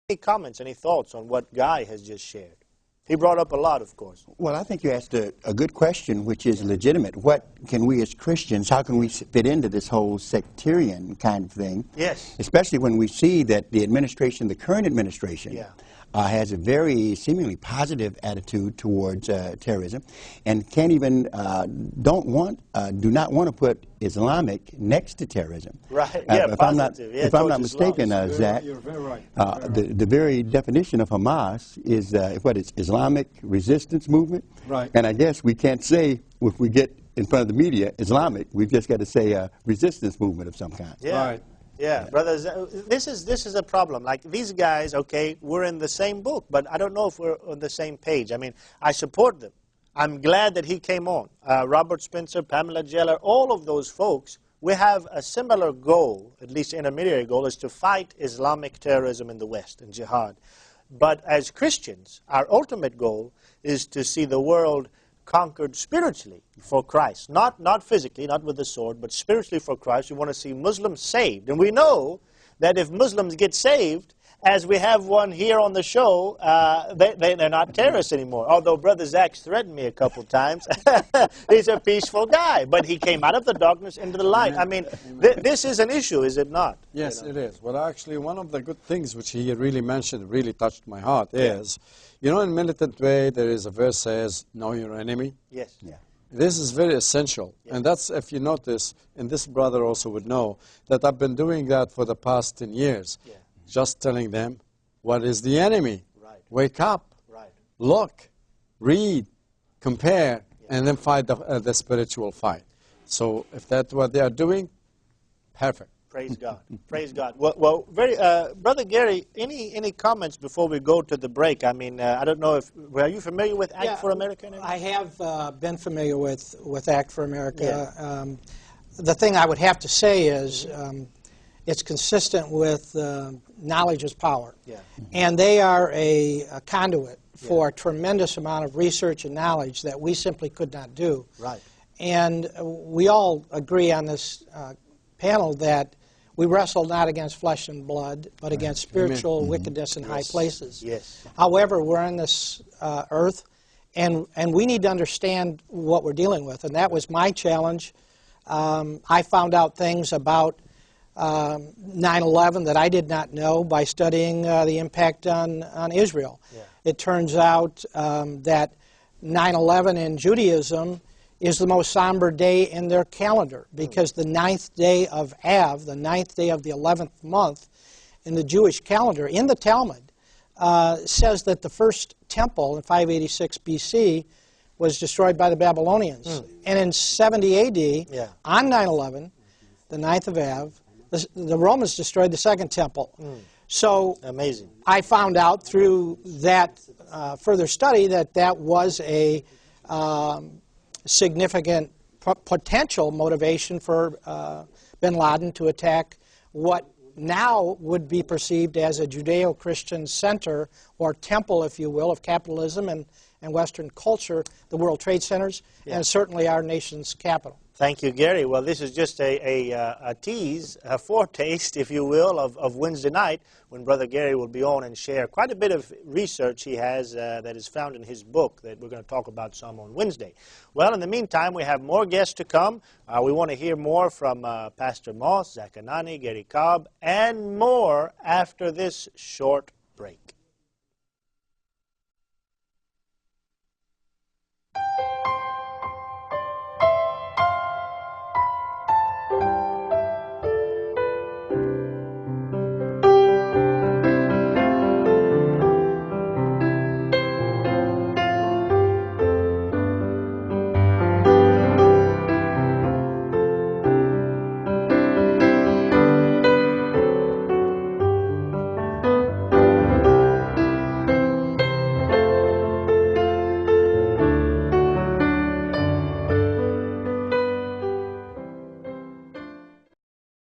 Any comments, any thoughts on what Guy has just shared? He brought up a lot, of course. Well, I think you asked a good question, which is legitimate. What can we as Christians, how can we fit into this whole sectarian kind of thing? Yes. Especially when we see that the administration, the current administration, has a very seemingly positive attitude towards terrorism, and can't even, do not want to put Islamic next to terrorism. Right. Yeah. If I'm not mistaken, Zach, you're very right. The very definition of Hamas is what is Islamic resistance movement. Right. And I guess we can't say if we get in front of the media Islamic, we've just got to say a resistance movement of some kind. Yeah. Right. Yeah, brothers, this is a problem. Like these guys, okay, we're in the same book, but I don't know if we're on the same page. I mean, I support them. I'm glad that he came on. Robert Spencer, Pamela Geller, all of those folks, we have a similar goal, at least intermediary goal, is to fight Islamic terrorism in the West, in Jihad. But as Christians, our ultimate goal is to see the world conquered spiritually for Christ. Not physically, not with the sword, but spiritually for Christ. We want to see Muslims saved. And we know that if Muslims get saved, as we have one here on the show, they're not terrorists anymore. Although Brother Zach's threatened me a couple times. He's a peaceful guy, but he came out of the darkness into the light. I mean, this is an issue, is it not? Yes, it is. Well, actually, one of the good things which he really mentioned, really touched my heart, is, you know, in militant way, there is a verse says, know your enemy. Yes. Yeah. This is very essential. And that's, if you notice, and this brother also would know, that I've been doing that for the past 10 years. Yeah. Just telling them, what is the enemy? Right. Wake up. Right. Look. Read. Compare. And then fight the spiritual fight. So if that's what they are doing, perfect. Praise God. Praise God. Well, Brother Gary, any comments before we go to the break? I mean, I don't know if, are you familiar with Act for America? I have been familiar with Act for America. Yeah. The thing I would have to say is it's consistent with knowledge is power. Yeah. And they are a conduit for a tremendous amount of research and knowledge that we simply could not do. Right. And we all agree on this panel that we wrestle not against flesh and blood, but against spiritual wickedness in high places. Yes. However, we're on this earth, and we need to understand what we're dealing with. And that was my challenge. I found out things about 9/11 that I did not know by studying the impact on Israel. Yeah. It turns out that 9/11 in Judaism is the most somber day in their calendar, because the 9th day of Av, the 9th day of the 11th month in the Jewish calendar, in the Talmud, says that the first temple in 586 BC was destroyed by the Babylonians. And in 70 AD, on 9/11, the 9th of Av, the Romans destroyed the second temple. So amazing. I found out through that further study that that was a significant potential motivation for bin Laden to attack what now would be perceived as a Judeo-Christian center, or temple, if you will, of capitalism and Western culture, the World Trade Centers, and certainly our nation's capital. Thank you, Gary. Well, this is just a tease, a foretaste, if you will, of Wednesday night, when Brother Gary will be on and share quite a bit of research he has that is found in his book that we're going to talk about some on Wednesday. Well, in the meantime, we have more guests to come. We want to hear more from Pastor Moss, Zach Anani, Gary Cobb, and more after this short break.